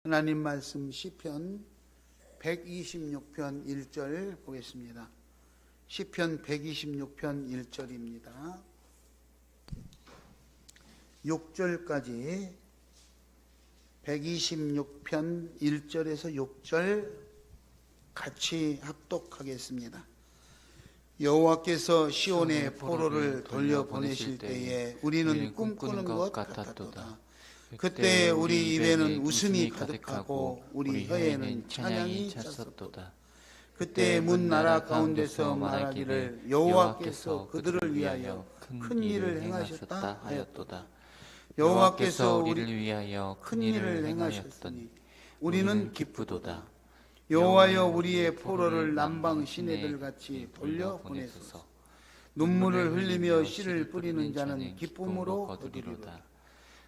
하나님 말씀 시편 126편 1절 보겠습니다. 시편 126편 1절입니다. 6절까지 126편 1절에서 6절 같이 합독하겠습니다. 여호와께서 시온의 포로를 돌려보내실 때에 우리는 꿈꾸는 것 같았도다. 그때 우리 입에는 웃음이 가득하고 우리 혀에는 찬양이 찼었도다. 그때 문 나라 가운데서 말하기를 여호와께서 그들을 위하여 큰 일을 행하셨다 하였도다. 여호와께서 우리를 위하여 큰 일을 행하셨으니 우리는 기쁘도다. 여호와여 우리의 포로를 남방 시내들 같이 돌려보내소서. 눈물을 흘리며 씨를 뿌리는 자는 기쁨으로 거두리로다.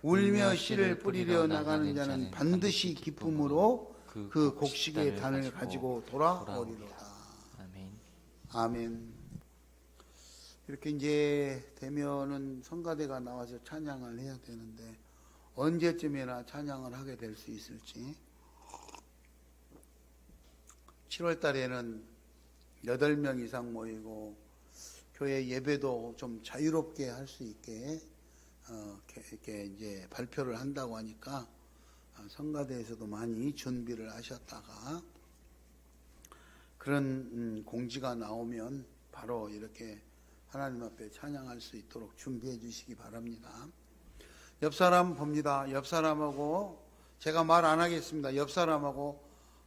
울며 씨를 뿌리려 나가는 자는 반드시 기쁨으로 그 곡식의 단을 가지고 돌아오리로다. 아멘. 아멘. 이렇게 이제 되면은 성가대가 나와서 찬양을 해야 되는데 언제쯤이나 찬양을 하게 될 수 있을지. 7월 달에는 8명 이상 모이고 교회 예배도 좀 자유롭게 할 수 있게 이렇게 이제 발표를 한다고 하니까 성가대에서도 많이 준비를 하셨다가 그런 공지가 나오면 바로 이렇게 하나님 앞에 찬양할 수 있도록 준비해 주시기 바랍니다. 옆 사람 봅니다. 옆 사람하고 제가 말 안 하겠습니다. 옆 사람하고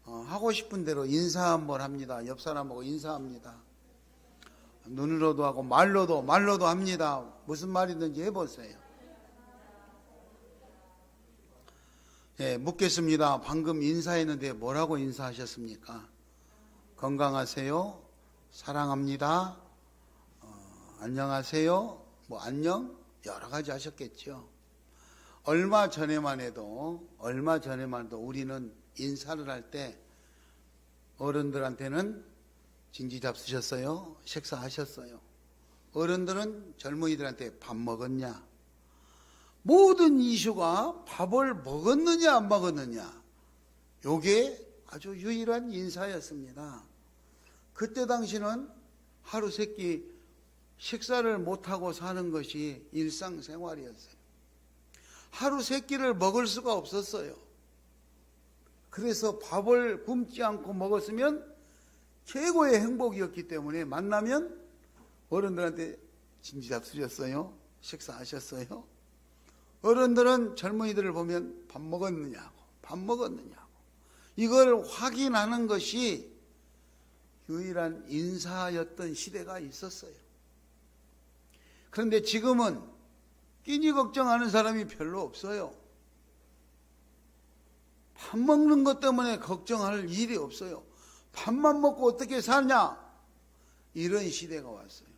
하고 싶은 대로 인사 한번 합니다. 옆 사람하고 인사합니다. 눈으로도 하고 말로도 합니다. 무슨 말이든지 해보세요. 예, 묻겠습니다. 방금 인사했는데 뭐라고 인사하셨습니까? 건강하세요? 사랑합니다. 안녕하세요? 뭐 안녕? 여러 가지 하셨겠죠. 얼마 전에만 해도 우리는 인사를 할 때 어른들한테는 진지 잡수셨어요? 식사하셨어요? 어른들은 젊은이들한테 밥 먹었냐? 모든 이슈가 밥을 먹었느냐 안 먹었느냐, 요게 아주 유일한 인사였습니다. 그때 당시는 하루 세끼 식사를 못하고 사는 것이 일상생활이었어요. 하루 세끼를 먹을 수가 없었어요. 그래서 밥을 굶지 않고 먹었으면 최고의 행복이었기 때문에 만나면 어른들한테 진지 잡수셨어요? 식사하셨어요? 어른들은 젊은이들을 보면 밥 먹었느냐고 이걸 확인하는 것이 유일한 인사였던 시대가 있었어요. 그런데 지금은 끼니 걱정하는 사람이 별로 없어요. 밥 먹는 것 때문에 걱정할 일이 없어요. 밥만 먹고 어떻게 사냐, 이런 시대가 왔어요.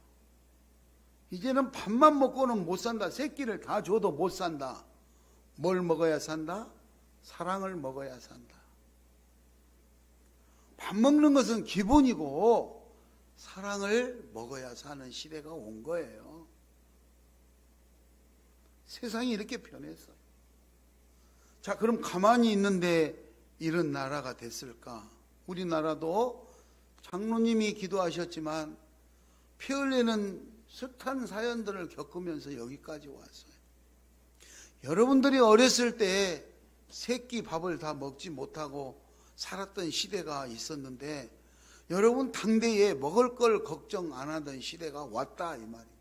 이제는 밥만 먹고는 못 산다. 새끼를 다 줘도 못 산다. 뭘 먹어야 산다? 사랑을 먹어야 산다. 밥 먹는 것은 기본이고 사랑을 먹어야 사는 시대가 온 거예요. 세상이 이렇게 변했어요. 자, 그럼 가만히 있는데 이런 나라가 됐을까? 우리나라도 장로님이 기도하셨지만 피 흘리는 숱한 사연들을 겪으면서 여기까지 왔어요. 여러분들이 어렸을 때 새끼 밥을 다 먹지 못하고 살았던 시대가 있었는데 여러분 당대에 먹을 걸 걱정 안 하던 시대가 왔다, 이 말이에요.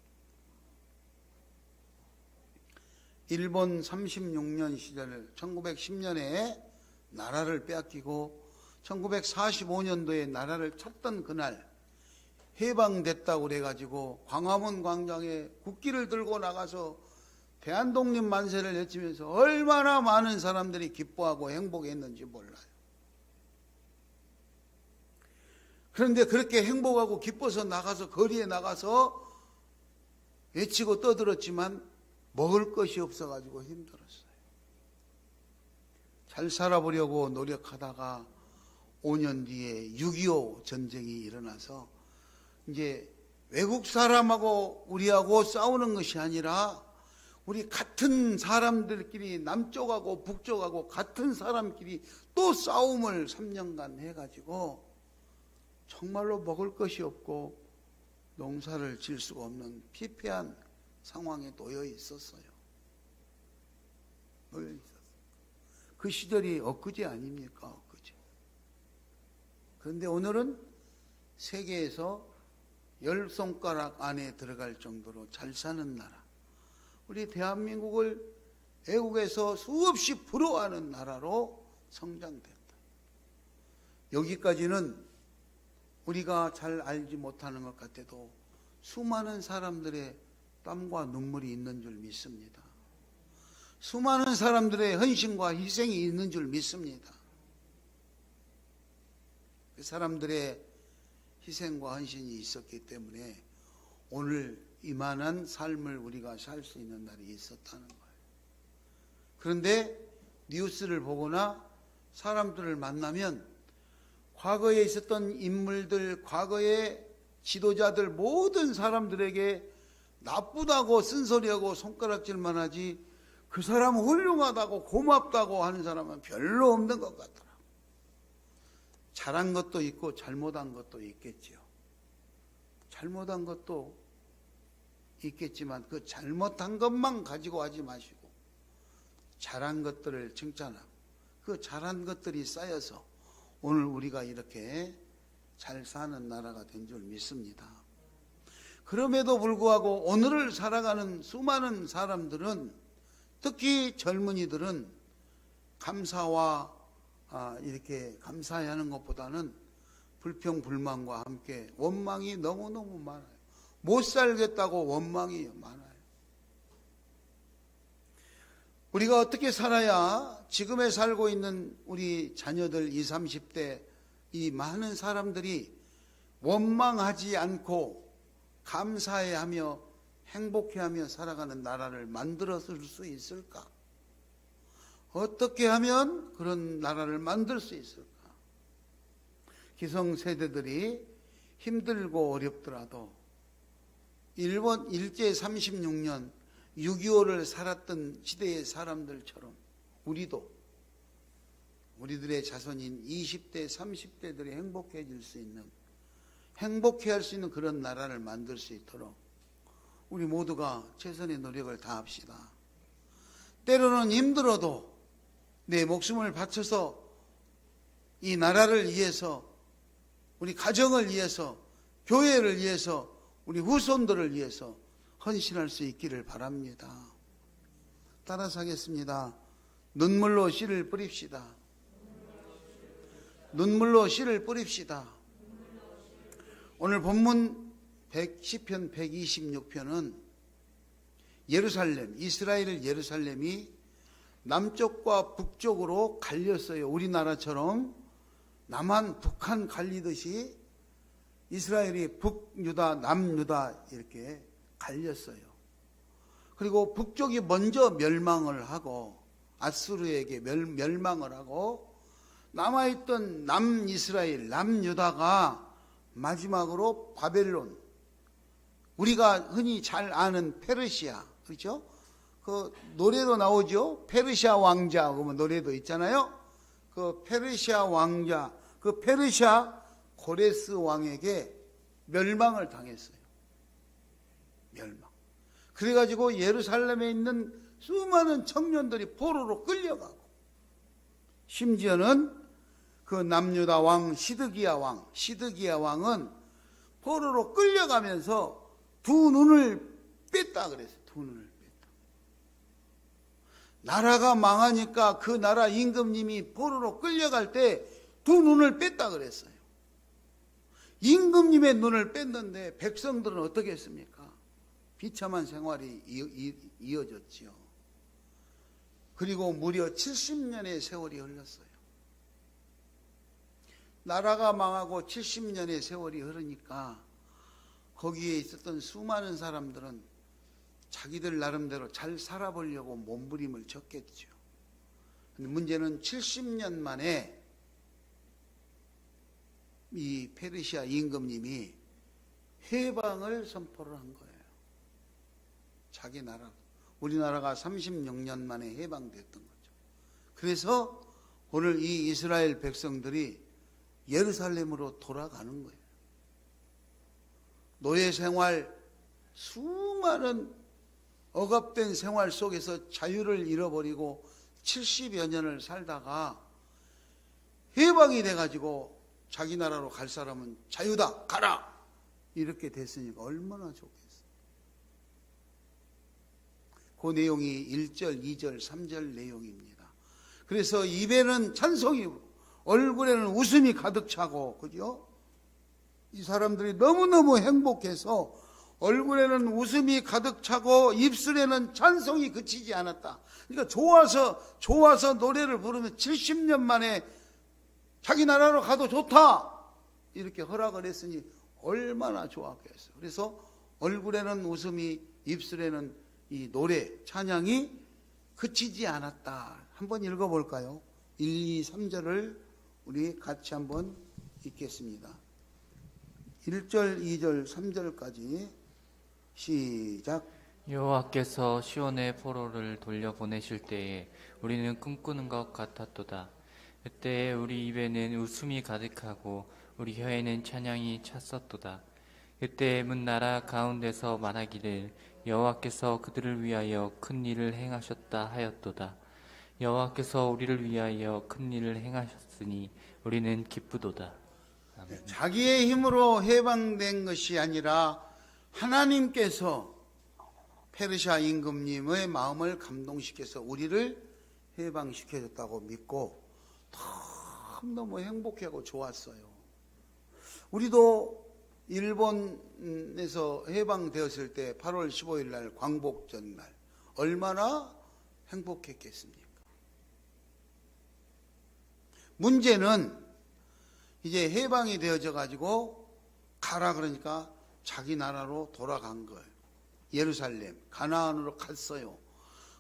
일본 36년 시절 1910년에 나라를 빼앗기고 1945년도에 나라를 찾던 그날 해방됐다고 그래가지고 광화문 광장에 국기를 들고 나가서 대한독립 만세를 외치면서 얼마나 많은 사람들이 기뻐하고 행복했는지 몰라요. 그런데 그렇게 행복하고 기뻐서 나가서 거리에 나가서 외치고 떠들었지만 먹을 것이 없어가지고 힘들었어요. 잘 살아보려고 노력하다가 5년 뒤에 6.25 전쟁이 일어나서 이제 외국 사람하고 우리하고 싸우는 것이 아니라 우리 같은 사람들끼리 남쪽하고 북쪽하고 같은 사람끼리 또 싸움을 3년간 해가지고 정말로 먹을 것이 없고 농사를 지을 수가 없는 피폐한 상황에 놓여 있었어요. 놓여 있었어요. 그 시절이 엊그제 아닙니까? 엊그제. 그런데 오늘은 세계에서 10손가락 안에 들어갈 정도로 잘 사는 나라, 우리 대한민국을 외국에서 수없이 부러워하는 나라로 성장됐다. 여기까지는 우리가 잘 알지 못하는 것 같아도 수많은 사람들의 땀과 눈물이 있는 줄 믿습니다. 수많은 사람들의 헌신과 희생이 있는 줄 믿습니다. 그 사람들의 희생과 헌신이 있었기 때문에 오늘 이만한 삶을 우리가 살 수 있는 날이 있었다는 거예요. 그런데 뉴스를 보거나 사람들을 만나면 과거에 있었던 인물들, 과거의 지도자들 모든 사람들에게 나쁘다고 쓴소리하고 손가락질만 하지 그 사람은 훌륭하다고 고맙다고 하는 사람은 별로 없는 것 같더라고요. 잘한 것도 있고 잘못한 것도 있겠지요. 잘못한 것도 있겠지만 그 잘못한 것만 가지고 하지 마시고 잘한 것들을 칭찬하고 그 잘한 것들이 쌓여서 오늘 우리가 이렇게 잘 사는 나라가 된 줄 믿습니다. 그럼에도 불구하고 오늘을 살아가는 수많은 사람들은, 특히 젊은이들은 감사와 이렇게 감사해야 하는 것보다는 불평 불만과 함께 원망이 너무너무 많아요. 못 살겠다고 원망이 많아요. 우리가 어떻게 살아야 지금에 살고 있는 우리 자녀들 20, 30대 이 많은 사람들이 원망하지 않고 감사해하며 행복해하며 살아가는 나라를 만들어줄 수 있을까? 어떻게 하면 그런 나라를 만들 수 있을까? 기성세대들이 힘들고 어렵더라도 일본 일제 36년 6.25를 살았던 시대의 사람들처럼 우리들의 자손인 20대 30대들이 행복해질 수 있는, 행복해할 수 있는 그런 나라를 만들 수 있도록 우리 모두가 최선의 노력을 다합시다. 때로는 힘들어도 내 목숨을 바쳐서 이 나라를 위해서, 우리 가정을 위해서, 교회를 위해서, 우리 후손들을 위해서 헌신할 수 있기를 바랍니다. 따라서 하겠습니다. 눈물로 씨를 뿌립시다. 눈물로 씨를 뿌립시다. 오늘 본문 10편 126편은 예루살렘, 이스라엘 예루살렘이 남쪽과 북쪽으로 갈렸어요. 우리나라처럼 남한, 북한 갈리듯이 이스라엘이 북유다, 남유다 이렇게 갈렸어요. 그리고 북쪽이 먼저 멸망을 하고 아수르에게 멸망을 하고 남아있던 남이스라엘, 남유다가 마지막으로 바벨론, 우리가 흔히 잘 아는 페르시아, 그렇죠? 그 노래도 나오죠? 페르시아 왕자, 그러면 노래도 있잖아요? 그 페르시아 왕자, 그 페르시아 고레스 왕에게 멸망을 당했어요. 멸망. 그래가지고 예루살렘에 있는 수많은 청년들이 포로로 끌려가고, 심지어는 그 남유다 왕 시드기야 왕은 포로로 끌려가면서 두 눈을 뺐다 그랬어요. 두 눈을 뺐다. 나라가 망하니까 그 나라 임금님이 포로로 끌려갈 때 두 눈을 뺐다 그랬어요. 임금님의 눈을 뺐는데 백성들은 어떻게 했습니까? 비참한 생활이 이어졌지요. 그리고 무려 70년의 세월이 흘렀어요. 나라가 망하고 70년의 세월이 흐르니까 거기에 있었던 수많은 사람들은 자기들 나름대로 잘 살아보려고 몸부림을 쳤겠죠. 근데 문제는 70년 만에 이 페르시아 임금님이 해방을 선포를 한 거예요. 자기 나라. 우리나라가 36년 만에 해방됐던 거죠. 그래서 오늘 이 이스라엘 백성들이 예루살렘으로 돌아가는 거예요. 노예 생활, 수많은 억압된 생활 속에서 자유를 잃어버리고 70여 년을 살다가 해방이 돼가지고 자기 나라로 갈 사람은 자유다, 가라! 이렇게 됐으니까 얼마나 좋겠어요. 그 내용이 1절, 2절, 3절 내용입니다. 그래서 입에는 찬송이, 얼굴에는 웃음이 가득 차고, 그죠? 이 사람들이 너무너무 행복해서 얼굴에는 웃음이 가득 차고 입술에는 찬송이 그치지 않았다. 그러니까 좋아서 노래를 부르면 70년 만에 자기 나라로 가도 좋다, 이렇게 허락을 했으니 얼마나 좋았겠어요. 그래서 얼굴에는 웃음이, 입술에는 이 노래, 찬양이 그치지 않았다. 한번 읽어볼까요? 1, 2, 3절을 우리 같이 한번 읽겠습니다. 1절, 2절, 3절까지 시작. 여호와께서 시온의 포로를 돌려보내실 때에 우리는 꿈꾸는 것 같았도다. 그때에 우리 입에는 웃음이 가득하고 우리 혀에는 찬양이 찼었도다. 그때 문 나라 가운데서 말하기를 여호와께서 그들을 위하여 큰 일을 행하셨다 하였도다. 여호와께서 우리를 위하여 큰 일을 행하셨으니 우리는 기쁘도다. 아멘. 자기의 힘으로 해방된 것이 아니라 하나님께서 페르시아 임금님의 마음을 감동시켜서 우리를 해방시켜줬다고 믿고 너무 행복하고 좋았어요. 우리도 일본에서 해방되었을 때 8월 15일 날 광복절 날 얼마나 행복했겠습니까? 문제는 이제 해방이 되어져 가지고 가라 그러니까 자기 나라로 돌아간 거예요. 예루살렘, 가나안으로 갔어요.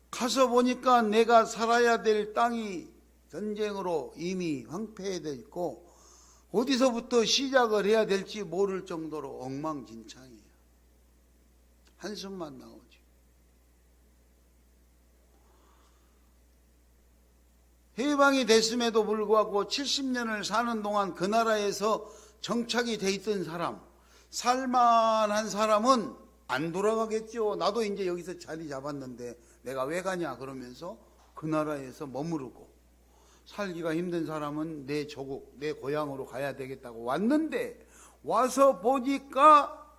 가서 보니까 내가 살아야 될 땅이 전쟁으로 이미 황폐해져 있고 어디서부터 시작을 해야 될지 모를 정도로 엉망진창이에요. 한숨만 나오죠. 해방이 됐음에도 불구하고 70년을 사는 동안 그 나라에서 정착이 돼 있던 사람, 살만한 사람은 안 돌아가겠죠. 나도 이제 여기서 자리 잡았는데 내가 왜 가냐 그러면서 그 나라에서 머무르고, 살기가 힘든 사람은 내 조국, 내 고향으로 가야 되겠다고 왔는데 와서 보니까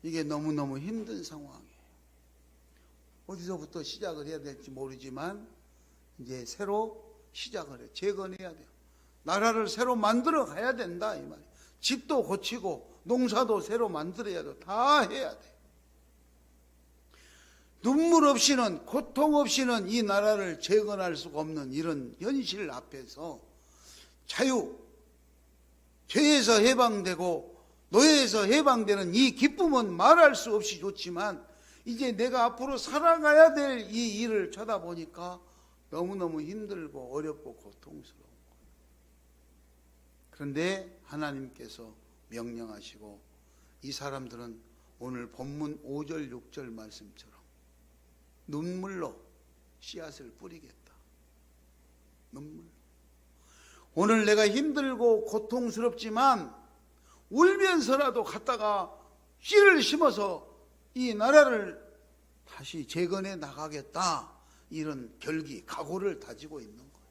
이게 너무너무 힘든 상황이에요. 어디서부터 시작을 해야 될지 모르지만 이제 새로 시작을 해요. 재건해야 돼요. 나라를 새로 만들어 가야 된다 이 말이에요. 집도 고치고 농사도 새로 만들어야 돼요. 다 해야 돼요. 눈물 없이는, 고통 없이는 이 나라를 재건할 수가 없는 이런 현실 앞에서 자유, 죄에서 해방되고 노예에서 해방되는 이 기쁨은 말할 수 없이 좋지만 이제 내가 앞으로 살아가야 될 이 일을 쳐다보니까 너무너무 힘들고 어렵고 고통스러운 거예요. 그런데 하나님께서 명령하시고 이 사람들은 오늘 본문 5절 6절 말씀처럼 눈물로 씨앗을 뿌리겠다. 눈물로. 오늘 내가 힘들고 고통스럽지만 울면서라도 갔다가 씨를 심어서 이 나라를 다시 재건해 나가겠다. 이런 결기, 각오를 다지고 있는 거예요.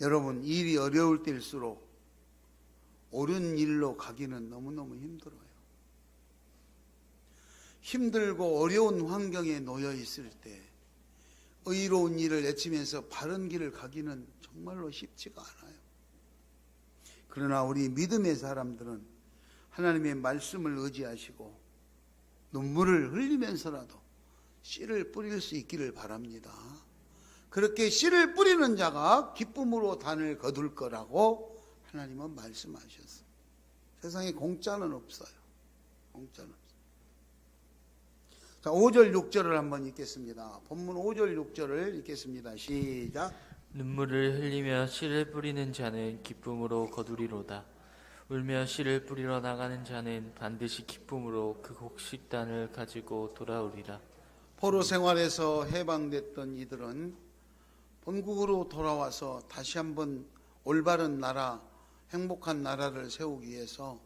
여러분, 일이 어려울 때일수록 옳은 일로 가기는 너무너무 힘들어요. 힘들고 어려운 환경에 놓여 있을 때 의로운 일을 외치면서 바른 길을 가기는 정말로 쉽지가 않아요. 그러나 우리 믿음의 사람들은 하나님의 말씀을 의지하시고 눈물을 흘리면서라도 씨를 뿌릴 수 있기를 바랍니다. 그렇게 씨를 뿌리는 자가 기쁨으로 단을 거둘 거라고 하나님은 말씀하셨어요. 세상에 공짜는 없어요. 공짜는 없어요. 자, 5절 6절을 한번 읽겠습니다. 본문 5절 6절을 읽겠습니다. 시작. 눈물을 흘리며 씨를 뿌리는 자는 기쁨으로 거두리로다. 울며 씨를 뿌리러 나가는 자는 반드시 기쁨으로 그 곡식단을 가지고 돌아오리라. 포로 생활에서 해방됐던 이들은 본국으로 돌아와서 다시 한번 올바른 나라, 행복한 나라를 세우기 위해서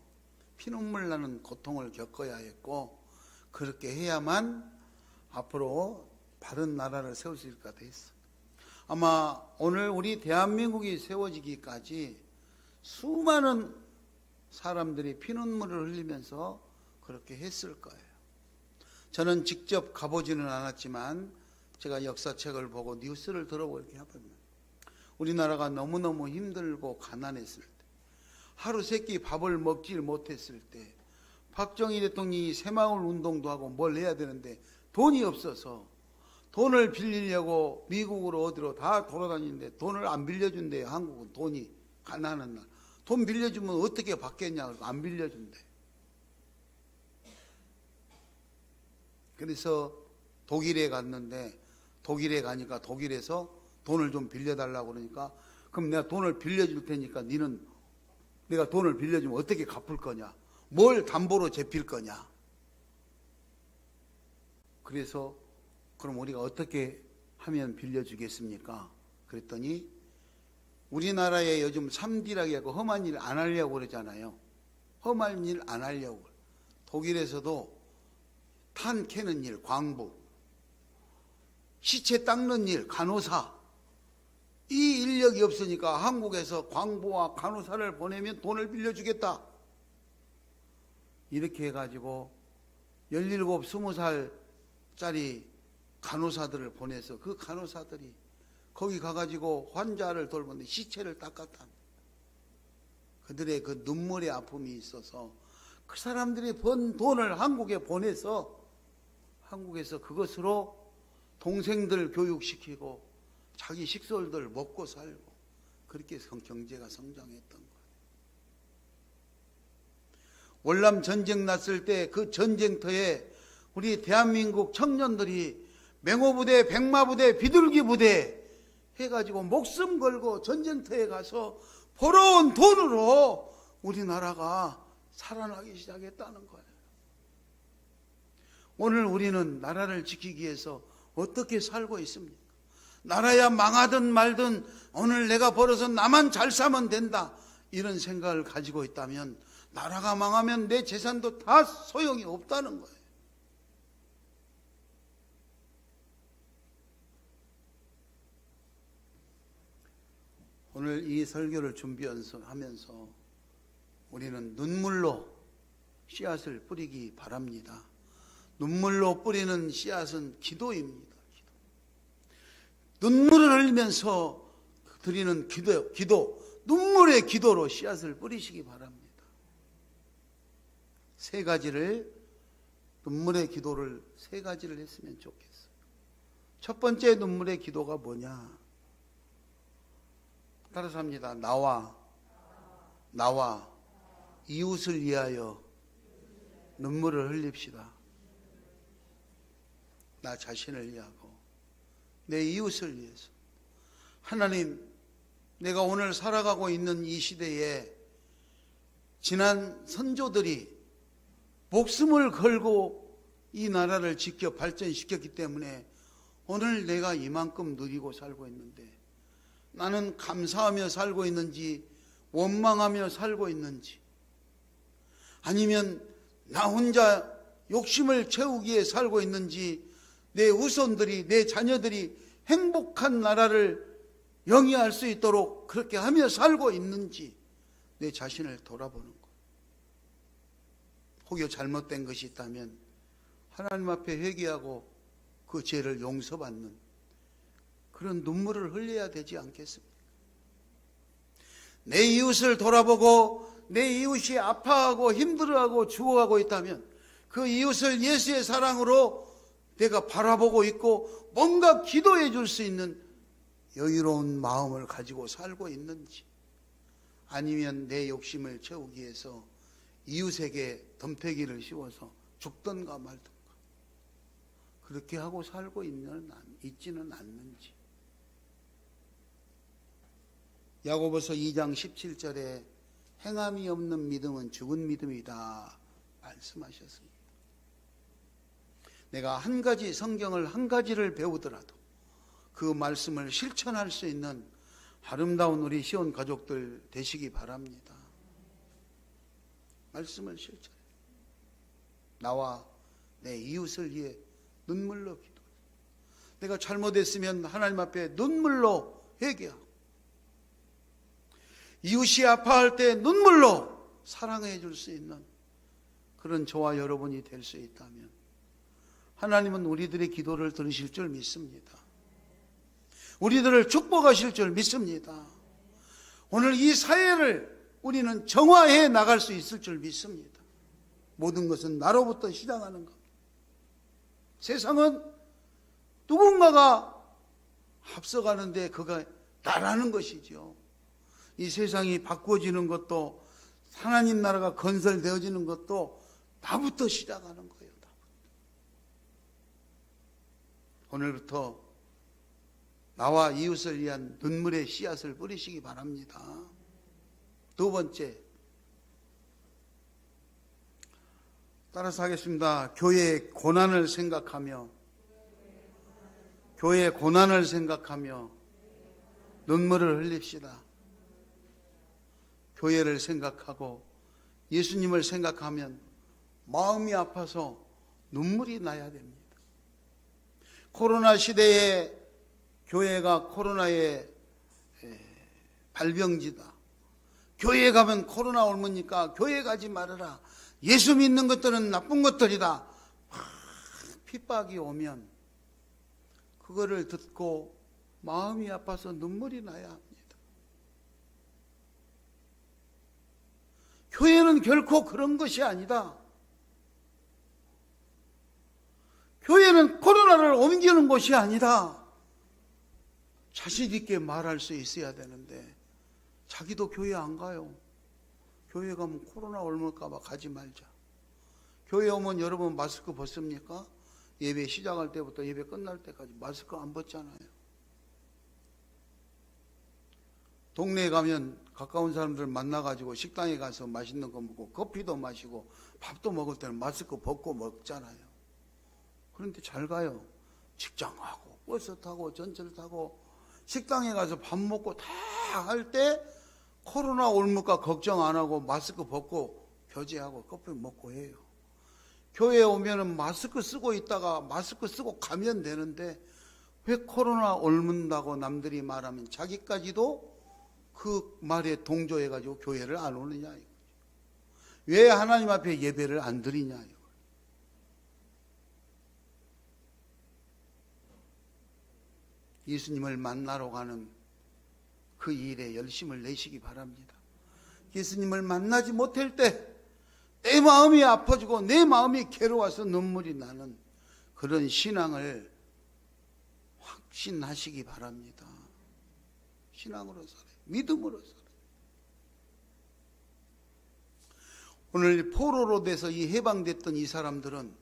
피눈물 나는 고통을 겪어야 했고, 그렇게 해야만 앞으로 바른 나라를 세울 수 있을 것 같았어. 아마 오늘 우리 대한민국이 세워지기까지 수많은 사람들이 피눈물을 흘리면서 그렇게 했을 거예요. 저는 직접 가보지는 않았지만 제가 역사책을 보고 뉴스를 들어보고 이렇게 해보면 우리나라가 너무너무 힘들고 가난했을 때, 하루 세끼 밥을 먹질 못했을 때, 박정희 대통령이 새마을 운동도 하고 뭘 해야 되는데 돈이 없어서 돈을 빌리려고 미국으로 어디로 다 돌아다니는데 돈을 안 빌려준대요. 한국은 돈이 가난한 나라. 돈 빌려주면 어떻게 받겠냐. 안 빌려준대. 그래서 독일에 갔는데, 독일에 가니까 독일에서 돈을 좀 빌려달라고 그러니까, 그럼 내가 돈을 빌려줄 테니까 너는 내가 돈을 빌려주면 어떻게 갚을 거냐, 뭘 담보로 제필 거냐. 그래서 그럼 우리가 어떻게 하면 빌려주겠습니까? 그랬더니 우리나라에 요즘 삼디라고 하고 험한 일 안 하려고 그러잖아요. 험한 일 안 하려고. 독일에서도 탄 캐는 일, 광부, 시체 닦는 일, 간호사, 이 인력이 없으니까 한국에서 광부와 간호사를 보내면 돈을 빌려주겠다. 이렇게 해가지고 17, 20살짜리 간호사들을 보내서 그 간호사들이 거기 가가지고 환자를 돌보는데 시체를 닦았다. 그들의 그 눈물의 아픔이 있어서 그 사람들이 번 돈을 한국에 보내서 한국에서 그것으로 동생들 교육시키고 자기 식솔들 먹고 살고 그렇게 경제가 성장했던 거예요. 월남 전쟁 났을 때 그 전쟁터에 우리 대한민국 청년들이 맹호부대, 백마부대, 비둘기부대 해가지고 목숨 걸고 전쟁터에 가서 벌어온 돈으로 우리나라가 살아나기 시작했다는 거예요. 오늘 우리는 나라를 지키기 위해서 어떻게 살고 있습니까? 나라야 망하든 말든 오늘 내가 벌어서 나만 잘 사면 된다, 이런 생각을 가지고 있다면 나라가 망하면 내 재산도 다 소용이 없다는 거예요. 오늘 이 설교를 준비하면서 우리는 눈물로 씨앗을 뿌리기 바랍니다. 눈물로 뿌리는 씨앗은 기도입니다. 눈물을 흘리면서 드리는 기도, 눈물의 기도로 씨앗을 뿌리시기 바랍니다. 눈물의 기도를 세 가지를 했으면 좋겠어요. 첫 번째 눈물의 기도가 뭐냐? 따라서 합니다. 나와 이웃을 위하여 눈물을 흘립시다. 나 자신을 위하고 내 이웃을 위해서. 하나님, 내가 오늘 살아가고 있는 이 시대에 지난 선조들이 목숨을 걸고 이 나라를 지켜 발전시켰기 때문에 오늘 내가 이만큼 누리고 살고 있는데, 나는 감사하며 살고 있는지 원망하며 살고 있는지, 아니면 나 혼자 욕심을 채우기 위해 살고 있는지, 내 후손들이, 내 자녀들이 행복한 나라를 영위할 수 있도록 그렇게 하며 살고 있는지 내 자신을 돌아보는 것. 혹여 잘못된 것이 있다면 하나님 앞에 회개하고 그 죄를 용서받는 그런 눈물을 흘려야 되지 않겠습니까? 내 이웃을 돌아보고 내 이웃이 아파하고 힘들어하고 죽어가고 있다면 그 이웃을 예수의 사랑으로 내가 바라보고 있고 뭔가 기도해 줄 수 있는 여유로운 마음을 가지고 살고 있는지, 아니면 내 욕심을 채우기 위해서 이웃에게 덤태기를 씌워서 죽던가 말던가 그렇게 하고 살고 있지는 않는지. 야고보서 2장 17절에 행함이 없는 믿음은 죽은 믿음이다 말씀하셨습니다. 내가 한 가지 성경을 한 가지를 배우더라도 그 말씀을 실천할 수 있는 아름다운 우리 시온 가족들 되시기 바랍니다. 말씀을 실천해. 나와 내 이웃을 위해 눈물로 기도해. 내가 잘못했으면 하나님 앞에 눈물로 회개하고, 이웃이 아파할 때 눈물로 사랑해 줄 수 있는 그런 저와 여러분이 될 수 있다면 하나님은 우리들의 기도를 들으실 줄 믿습니다. 우리들을 축복하실 줄 믿습니다. 오늘 이 사회를 우리는 정화해 나갈 수 있을 줄 믿습니다. 모든 것은 나로부터 시작하는 것. 세상은 누군가가 앞서가는데 그가 나라는 것이죠. 이 세상이 바꿔지는 것도, 하나님 나라가 건설되어지는 것도 나부터 시작하는 거예요. 나부터. 오늘부터 나와 이웃을 위한 눈물의 씨앗을 뿌리시기 바랍니다. 두 번째, 따라서 하겠습니다. 교회의 고난을 생각하며 눈물을 흘립시다. 교회를 생각하고 예수님을 생각하면 마음이 아파서 눈물이 나야 됩니다. 코로나 시대에 교회가 코로나의 발병지다. 교회에 가면 코로나 옮으니까 교회 가지 말아라. 예수 믿는 것들은 나쁜 것들이다. 핍박이 오면 그거를 듣고 마음이 아파서 눈물이 나야 합니다. 교회는 결코 그런 것이 아니다. 교회는 코로나를 옮기는 곳이 아니다. 자신 있게 말할 수 있어야 되는데 자기도 교회 안 가요. 교회 가면 코로나 옮을까 봐 가지 말자. 교회 오면 여러분 마스크 벗습니까? 예배 시작할 때부터 예배 끝날 때까지 마스크 안 벗잖아요. 동네에 가면 가까운 사람들 만나가지고 식당에 가서 맛있는 거 먹고 커피도 마시고 밥도 먹을 때는 마스크 벗고 먹잖아요. 그런데 잘 가요. 직장 가고 버스 타고 전철 타고 식당에 가서 밥 먹고 다 할 때 코로나 올물까 걱정 안 하고 마스크 벗고 교제하고 커피 먹고 해요. 교회에 오면은 마스크 쓰고 있다가 마스크 쓰고 가면 되는데 왜 코로나 옮는다고 남들이 말하면 자기까지도 그 말에 동조해가지고 교회를 안 오느냐 이거죠. 왜 하나님 앞에 예배를 안 드리냐 이거. 예수님을 만나러 가는 그 일에 열심을 내시기 바랍니다. 예수님을 만나지 못할 때 내 마음이 아파지고 내 마음이 괴로워서 눈물이 나는 그런 신앙을 확신하시기 바랍니다. 신앙으로 살아요. 믿음으로 살아요. 오늘 포로로 돼서 이 해방됐던 이 사람들은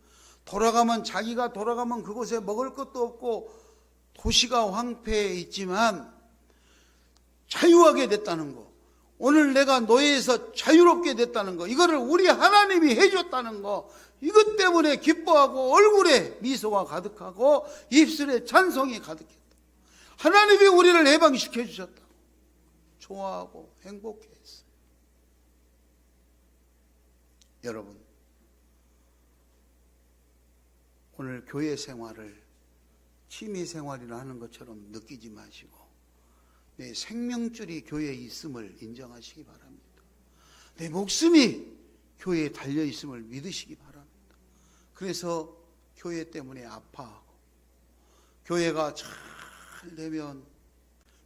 자기가 돌아가면 그곳에 먹을 것도 없고 도시가 황폐해 있지만 자유하게 됐다는 거, 오늘 내가 노예에서 자유롭게 됐다는 거, 이거를 우리 하나님이 해줬다는 거, 이것 때문에 기뻐하고 얼굴에 미소가 가득하고 입술에 찬송이 가득했다. 하나님이 우리를 해방시켜 주셨다. 좋아하고 행복해했어요. 여러분, 오늘 교회 생활을 취미 생활이나 하는 것처럼 느끼지 마시고 내 생명줄이 교회에 있음을 인정하시기 바랍니다. 내 목숨이 교회에 달려 있음을 믿으시기 바랍니다. 그래서 교회 때문에 아파하고 교회가 잘 되면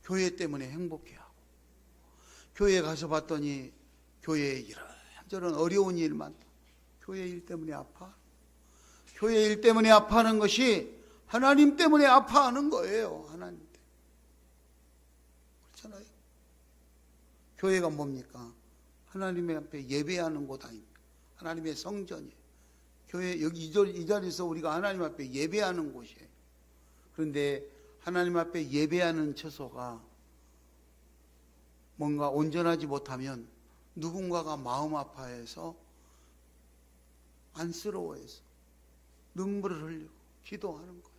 교회 때문에 행복해하고 교회에 가서 봤더니 교회에 이런저런 어려운 일 많다. 교회 일 때문에 아파. 교회 일 때문에 아파하는 것이 하나님 때문에 아파하는 거예요. 하나님 때문에. 그렇잖아요. 교회가 뭡니까? 하나님의 앞에 예배하는 곳 아닙니까? 하나님의 성전이에요. 교회 여기 이 자리에서 우리가 하나님 앞에 예배하는 곳이에요. 그런데 하나님 앞에 예배하는 처소가 뭔가 온전하지 못하면 누군가가 마음 아파해서 안쓰러워해서 눈물을 흘리고 기도하는 거예요.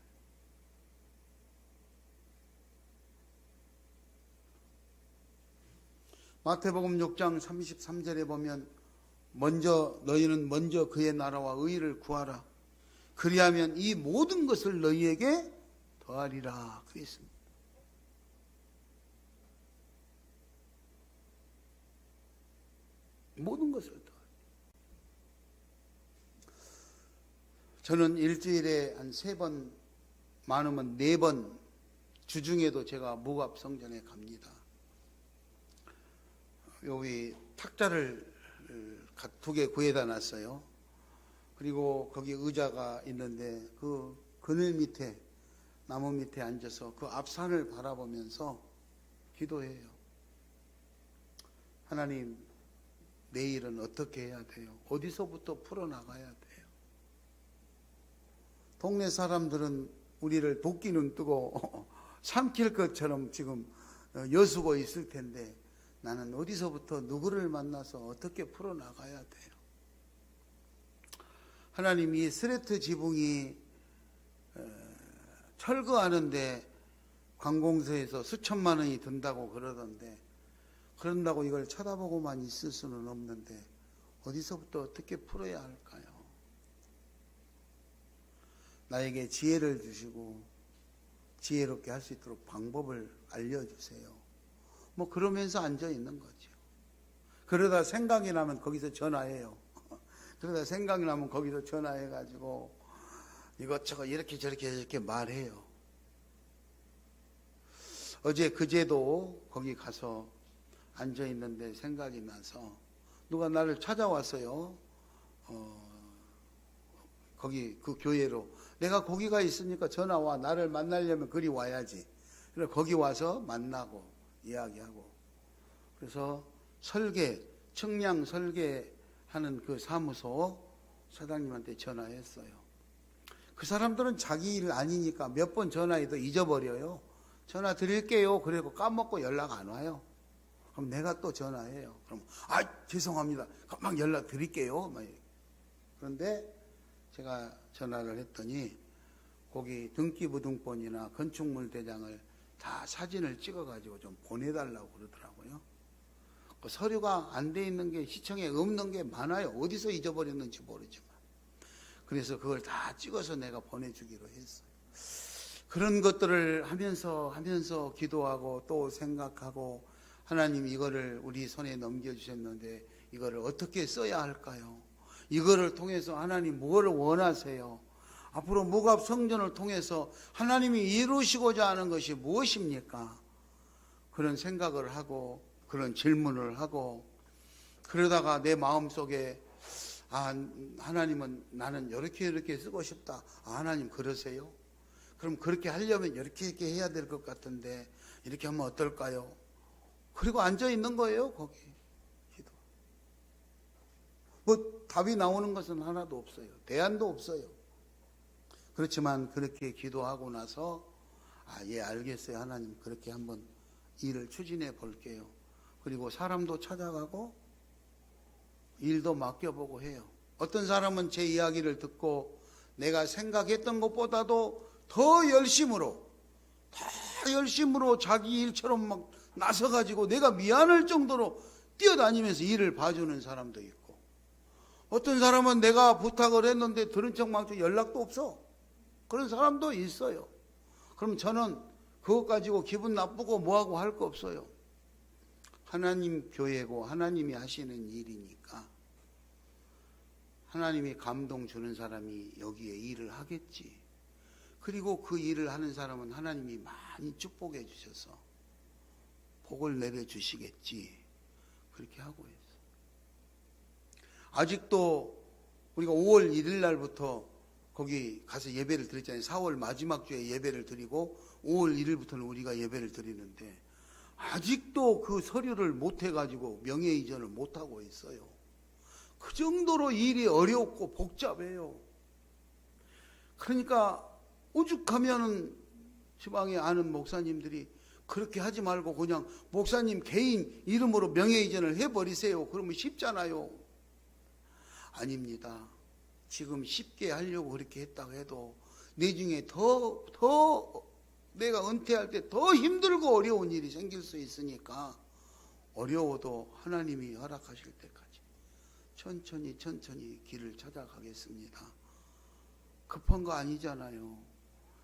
마태복음 6장 33절에 보면 너희는 먼저 그의 나라와 의를 구하라. 그리하면 이 모든 것을 너희에게 더하리라 그랬습니다. 모든 것을 더하리라. 저는 일주일에 한 3번, 많으면 4번, 주중에도 제가 무갑 성전에 갑니다. 여기 탁자를 2개 구해다 놨어요. 그리고 거기 의자가 있는데 그 그늘 밑에, 나무 밑에 앉아서 그 앞산을 바라보면서 기도해요. 하나님, 내일은 어떻게 해야 돼요? 어디서부터 풀어나가야 돼요? 동네 사람들은 우리를 도끼는 뜨고 삼킬 것처럼 지금 여수고 있을 텐데 나는 어디서부터 누구를 만나서 어떻게 풀어나가야 돼요? 하나님, 이 스레트 지붕이 철거하는데 관공서에서 수천만 원이 든다고 그러던데, 그런다고 이걸 쳐다보고만 있을 수는 없는데 어디서부터 어떻게 풀어야 할까요? 나에게 지혜를 주시고 지혜롭게 할 수 있도록 방법을 알려주세요. 뭐 그러면서 앉아 있는 거죠. 그러다 생각이 나면 거기서 전화해요. 그러다 생각이 나면 거기서 전화해가지고 이것저것 이렇게 저렇게 말해요. 어제 그제도 거기 가서 앉아 있는데 생각이 나서 누가 나를 찾아왔어요. 거기 그 교회로. 내가 거기가 있으니까 전화와. 나를 만나려면 그리 와야지. 그래서 거기 와서 만나고 이야기하고. 그래서 청량 설계하는 그 사무소 사장님한테 전화했어요. 그 사람들은 자기 일 아니니까 몇 번 전화해도 잊어버려요. 전화 드릴게요. 그리고 까먹고 연락 안 와요. 그럼 내가 또 전화해요. 그럼 죄송합니다. 금방 연락 드릴게요. 그런데 제가 전화를 했더니 거기 등기부등본이나 건축물 대장을 다 사진을 찍어가지고 좀 보내달라고 그러더라고요. 그 서류가 안 돼 있는 게 시청에 없는 게 많아요. 어디서 잊어버렸는지 모르지만. 그래서 그걸 다 찍어서 내가 보내주기로 했어요. 그런 것들을 하면서 기도하고 또 생각하고, 하나님, 이거를 우리 손에 넘겨주셨는데 이거를 어떻게 써야 할까요? 이거를 통해서 하나님 무엇을 원하세요? 앞으로 무갑 성전을 통해서 하나님이 이루시고자 하는 것이 무엇입니까? 그런 생각을 하고 그런 질문을 하고, 그러다가 내 마음속에 하나님은 나는 이렇게 쓰고 싶다. 하나님 그러세요? 그럼 그렇게 하려면 이렇게 해야 될 것 같은데 이렇게 하면 어떨까요? 그리고 앉아 있는 거예요. 거기 기도. 뭐 답이 나오는 것은 하나도 없어요. 대안도 없어요. 그렇지만 그렇게 기도하고 나서 예, 알겠어요. 하나님, 그렇게 한번 일을 추진해 볼게요. 그리고 사람도 찾아가고 일도 맡겨보고 해요. 어떤 사람은 제 이야기를 듣고 내가 생각했던 것보다도 더 열심으로 자기 일처럼 막 나서가지고 내가 미안할 정도로 뛰어다니면서 일을 봐주는 사람도 있고, 어떤 사람은 내가 부탁을 했는데 들은 척만 연락도 없어. 그런 사람도 있어요. 그럼 저는 그것 가지고 기분 나쁘고 뭐하고 할 거 없어요. 하나님 교회고 하나님이 하시는 일이니까 하나님이 감동 주는 사람이 여기에 일을 하겠지. 그리고 그 일을 하는 사람은 하나님이 많이 축복해 주셔서 복을 내려주시겠지. 그렇게 하고 있어요. 아직도 우리가 5월 1일 날부터 거기 가서 예배를 드렸잖아요. 4월 마지막 주에 예배를 드리고 5월 1일부터는 우리가 예배를 드리는데 아직도 그 서류를 못 해가지고 명예이전을 못하고 있어요. 그 정도로 일이 어렵고 복잡해요. 그러니까 오죽하면은 지방에 아는 목사님들이 그렇게 하지 말고 그냥 목사님 개인 이름으로 명예 이전을 해버리세요. 그러면 쉽잖아요. 아닙니다. 지금 쉽게 하려고 그렇게 했다고 해도 나중에 더 내가 은퇴할 때 더 힘들고 어려운 일이 생길 수 있으니까 어려워도 하나님이 허락하실 때까지 천천히 길을 찾아가겠습니다. 급한 거 아니잖아요.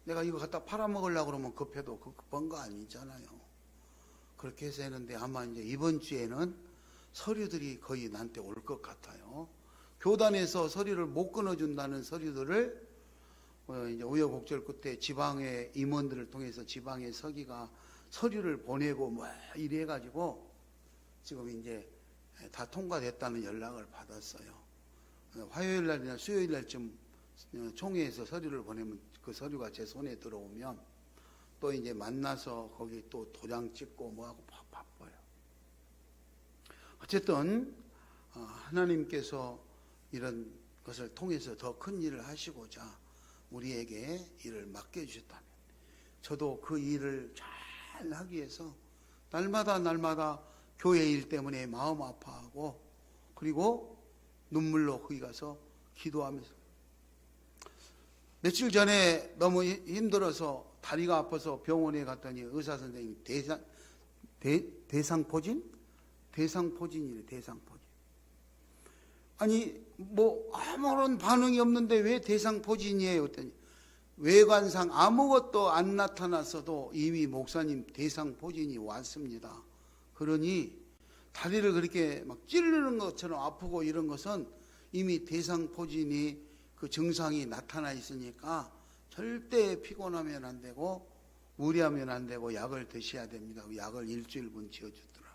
내가 이거 갖다 팔아먹으려고 그러면 급해도 급한 거 아니잖아요. 그렇게 해서 했는데 아마 이제 이번 주에는 서류들이 거의 나한테 올 것 같아요. 교단에서 서류를 못 끊어준다는 서류들을 이제 우여곡절 끝에 지방의 임원들을 통해서 지방의 서기가 서류를 보내고 뭐 이래가지고 지금 이제 다 통과됐다는 연락을 받았어요. 화요일 날이나 수요일 날쯤 총회에서 서류를 보내면 그 서류가 제 손에 들어오면 또 이제 만나서 거기 또 도장 찍고 뭐하고 바빠요. 어쨌든 하나님께서 이런 것을 통해서 더 큰 일을 하시고자 우리에게 일을 맡겨주셨다면 저도 그 일을 잘 하기 위해서 날마다 교회 일 때문에 마음 아파하고 그리고 눈물로 거기 가서 기도하면서 며칠 전에 너무 힘들어서 다리가 아파서 병원에 갔더니 의사 선생님이 대상포진이래. 대상포진. 아니 뭐 아무런 반응이 없는데 왜 대상포진이에요? 했더니 외관상 아무것도 안 나타났어도 이미 목사님 대상포진이 왔습니다. 그러니 다리를 그렇게 막 찌르는 것처럼 아프고 이런 것은 이미 대상포진이 그 증상이 나타나 있으니까 절대 피곤하면 안 되고 무리하면 안 되고 약을 드셔야 됩니다. 약을 일주일분 지어주더라고요.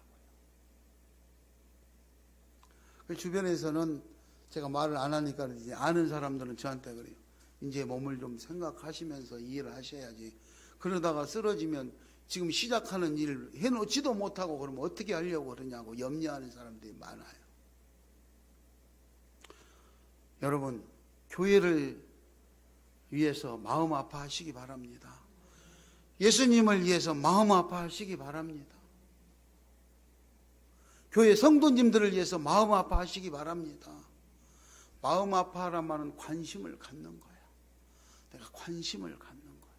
그 주변에서는 제가 말을 안 하니까 이제 아는 사람들은 저한테 그래요. 이제 몸을 좀 생각하시면서 일을 하셔야지. 그러다가 쓰러지면 지금 시작하는 일을 해놓지도 못하고 그러면 어떻게 하려고 그러냐고 염려하는 사람들이 많아요. 여러분, 교회를 위해서 마음 아파하시기 바랍니다. 예수님을 위해서 마음 아파하시기 바랍니다. 교회 성도님들을 위해서 마음 아파하시기 바랍니다. 마음 아파하란 말은 관심을 갖는 거야. 내가 관심을 갖는 거야.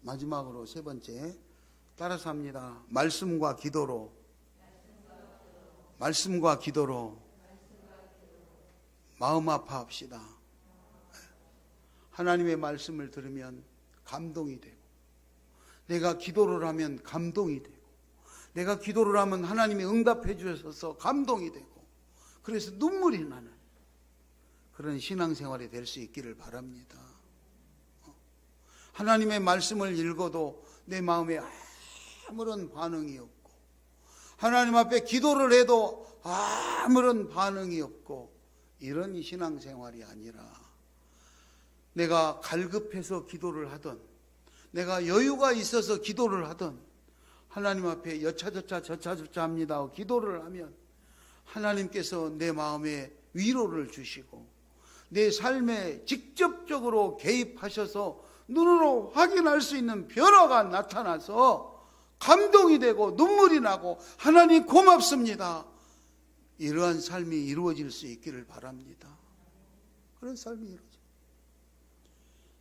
마지막으로 세 번째 따라서 합니다. 말씀과 기도로 마음 아파합시다. 하나님의 말씀을 들으면 감동이 되고 내가 기도를 하면 감동이 되고 내가 기도를 하면 하나님이 응답해 주셔서 감동이 되고 그래서 눈물이 나는 그런 신앙생활이 될 수 있기를 바랍니다. 하나님의 말씀을 읽어도 내 마음에 아무런 반응이 없고 하나님 앞에 기도를 해도 아무런 반응이 없고 이런 신앙생활이 아니라 내가 갈급해서 기도를 하든 내가 여유가 있어서 기도를 하든 하나님 앞에 여차저차 합니다 하고 기도를 하면 하나님께서 내 마음에 위로를 주시고 내 삶에 직접적으로 개입하셔서 눈으로 확인할 수 있는 변화가 나타나서 감동이 되고 눈물이 나고 하나님 고맙습니다. 이러한 삶이 이루어질 수 있기를 바랍니다. 그런 삶이 이루어져.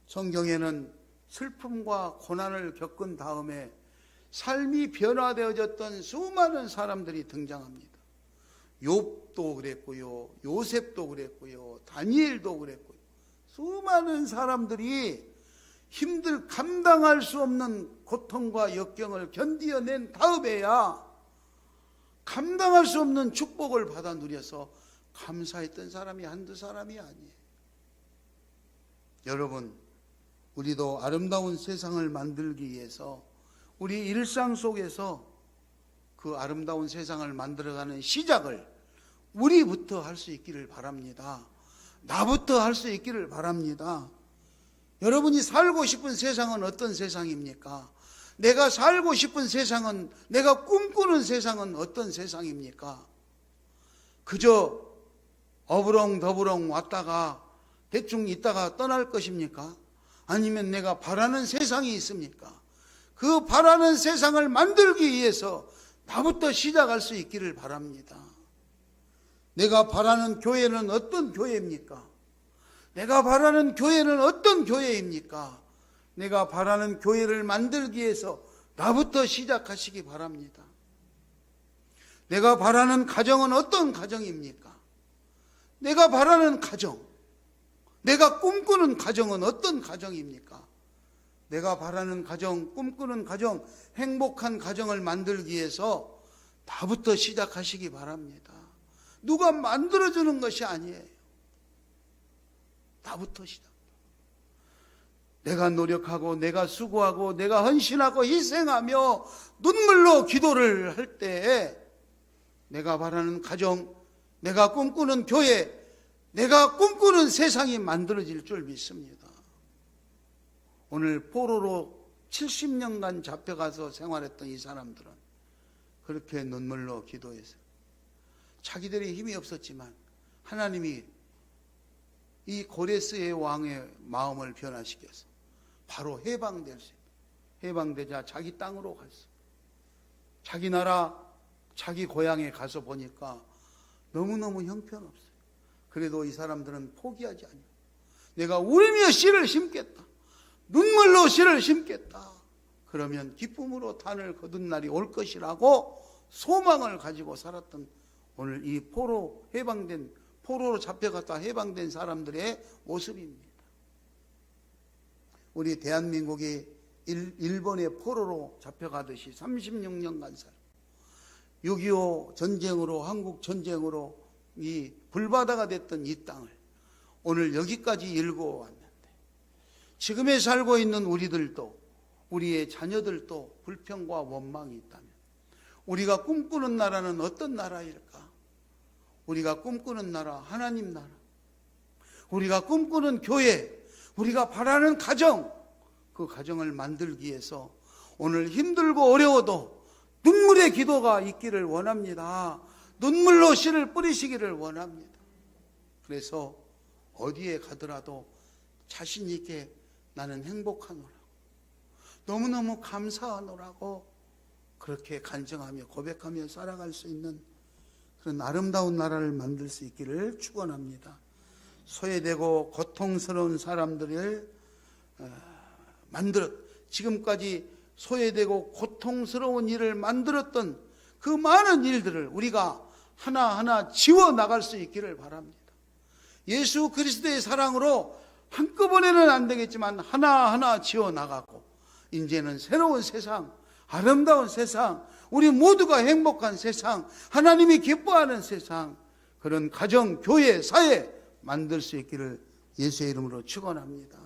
성경에는 슬픔과 고난을 겪은 다음에 삶이 변화되어졌던 수많은 사람들이 등장합니다. 욥도 그랬고요, 요셉도 그랬고요, 다니엘도 그랬고요. 수많은 사람들이 감당할 수 없는 고통과 역경을 견디어낸 다음에야 감당할 수 없는 축복을 받아 누려서 감사했던 사람이 한두 사람이 아니에요. 여러분, 우리도 아름다운 세상을 만들기 위해서 우리 일상 속에서 그 아름다운 세상을 만들어가는 시작을 우리부터 할 수 있기를 바랍니다. 나부터 할 수 있기를 바랍니다. 여러분이 살고 싶은 세상은 어떤 세상입니까? 내가 살고 싶은 세상은, 내가 꿈꾸는 세상은 어떤 세상입니까? 그저 어부렁더부렁 왔다가 대충 있다가 떠날 것입니까? 아니면 내가 바라는 세상이 있습니까? 그 바라는 세상을 만들기 위해서 나부터 시작할 수 있기를 바랍니다. 내가 바라는 교회는 어떤 교회입니까? 내가 바라는 교회는 어떤 교회입니까? 내가 바라는 교회를 만들기 위해서 나부터 시작하시기 바랍니다. 내가 바라는 가정은 어떤 가정입니까? 내가 바라는 가정, 내가 꿈꾸는 가정은 어떤 가정입니까? 내가 바라는 가정, 꿈꾸는 가정, 행복한 가정을 만들기 위해서 나부터 시작하시기 바랍니다. 누가 만들어주는 것이 아니에요. 나부터 시작. 내가 노력하고 내가 수고하고 내가 헌신하고 희생하며 눈물로 기도를 할 때 내가 바라는 가정, 내가 꿈꾸는 교회, 내가 꿈꾸는 세상이 만들어질 줄 믿습니다. 오늘 포로로 70년간 잡혀가서 생활했던 이 사람들은 그렇게 눈물로 기도해서 자기들이 힘이 없었지만 하나님이 이 고레스의 왕의 마음을 변화시켜서 바로 해방될 수 있다. 해방되자 자기 땅으로 갔어. 자기 나라, 자기 고향에 가서 보니까 너무너무 형편없어요. 그래도 이 사람들은 포기하지 않아요. 내가 울며 씨를 심겠다. 눈물로 씨를 심겠다. 그러면 기쁨으로 단을 거둔 날이 올 것이라고 소망을 가지고 살았던 오늘 이 포로 해방된, 포로로 잡혀갔다 해방된 사람들의 모습입니다. 우리 대한민국이 일본의 포로로 잡혀가듯이 36년간 살고 6.25 전쟁으로, 한국 전쟁으로 이 불바다가 됐던 이 땅을 오늘 여기까지 일궈 왔는데 지금에 살고 있는 우리들도, 우리의 자녀들도 불평과 원망이 있다면 우리가 꿈꾸는 나라는 어떤 나라일까? 우리가 꿈꾸는 나라, 하나님 나라, 우리가 꿈꾸는 교회, 우리가 바라는 가정, 그 가정을 만들기 위해서 오늘 힘들고 어려워도 눈물의 기도가 있기를 원합니다. 눈물로 씨를 뿌리시기를 원합니다. 그래서 어디에 가더라도 자신 있게 나는 행복하노라고, 너무너무 감사하노라고 그렇게 간증하며 고백하며 살아갈 수 있는 그런 아름다운 나라를 만들 수 있기를 축원합니다. 소외되고 고통스러운 사람들을 지금까지 소외되고 고통스러운 일을 만들었던 그 많은 일들을 우리가 하나하나 지워나갈 수 있기를 바랍니다. 예수 그리스도의 사랑으로 한꺼번에는 안 되겠지만 하나하나 지워나가고 이제는 새로운 세상, 아름다운 세상, 우리 모두가 행복한 세상, 하나님이 기뻐하는 세상, 그런 가정, 교회, 사회 만들 수 있기를 예수의 이름으로 축원합니다.